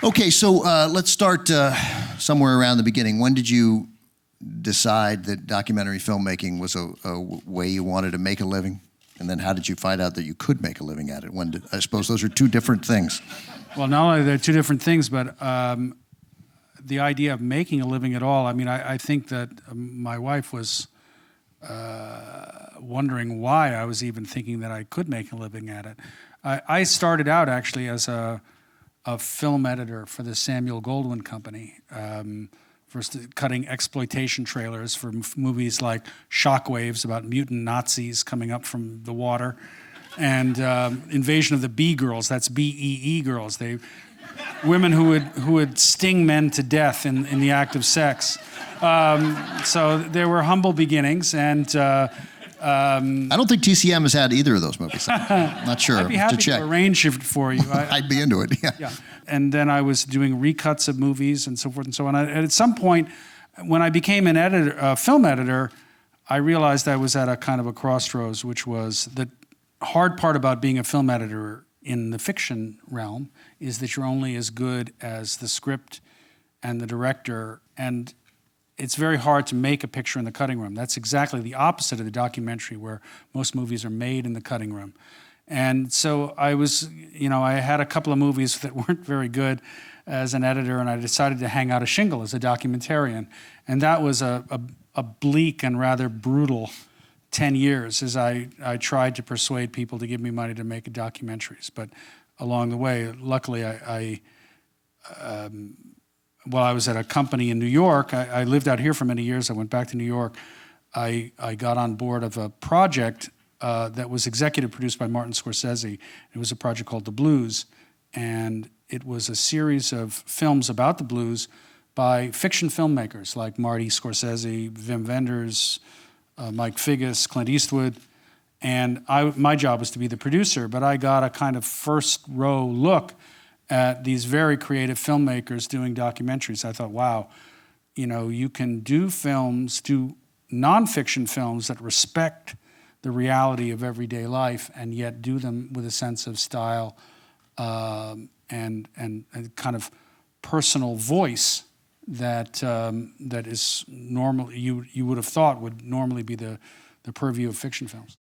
Okay, so let's start somewhere around the beginning. When did you decide that documentary filmmaking was a way you wanted to make a living? And then how did you find out that you could make a living at it? I suppose those are two different things. Well, not only they're two different things, but the idea of making a living at all, I mean, I think that my wife was wondering why I was even thinking that I could make a living at it. I started out actually as a film editor for the Samuel Goldwyn Company, first cutting exploitation trailers for movies like Shockwaves about mutant Nazis coming up from the water, and Invasion of the Bee Girls. That's B-E-E girls. Women who would sting men to death in the act of sex. So there were humble beginnings, and I don't think TCM has had either of those movies. I'm not sure. I'd be happy to check. to arrange it for you. I'd be into it. Yeah. Yeah. And then I was doing recuts of movies and so forth and so on. And at some point, when I became an editor, film editor, I realized I was at a kind of a crossroads, which was the hard part about being a film editor in the fiction realm is that you're only as good as the script and the director, and it's very hard to make a picture in the cutting room. That's exactly the opposite of the documentary, where most movies are made in the cutting room. And so I was, I had a couple of movies that weren't very good as an editor, and I decided to hang out a shingle as a documentarian. And that was a bleak and rather brutal 10 years as I tried to persuade people to give me money to make documentaries. But along the way, luckily, while I was at a company in New York, I lived out here for many years. I went back to New York. I got on board of a project that was executive produced by Martin Scorcese. It was a project called The Blues, and it was a series of films about the blues by fiction filmmakers like Marty Scorcese, Wim Wenders, Mike Figgis, Clint Eastwood. And my job was to be the producer, but I got a kind of first row look at these very creative filmmakers doing documentaries. I thought, wow, you can do films, do nonfiction films that respect the reality of everyday life and yet do them with a sense of style and a kind of personal voice that is normally, you would have thought would normally be the purview of fiction films.